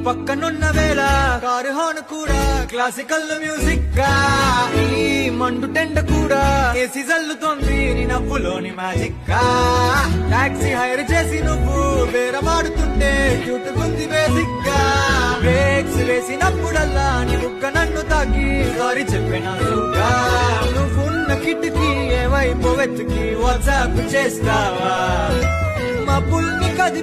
పక్కనున్న వేళ car horn కూడా క్లాసికల్ మ్యూజిక్ గా ఈ మండు టెండ కూడా ఏసీ జల్లుతోంది నీ నవ్వులోని మ్యాజిక్ గా టాక్సీ హైర్ చేసి నువ్వు బేరమాడుతుంటే క్యూట్ గుంది బేసిక్ గా బ్రేక్స్ వేసినప్పుడల్లా నీ బుక్క నన్ను తాకి సారీ చెప్పినా నువ్వున్న కిటికీ ఏ వైపు వెతికి వాట్సాప్ చేస్తావా మా పుల్ని కది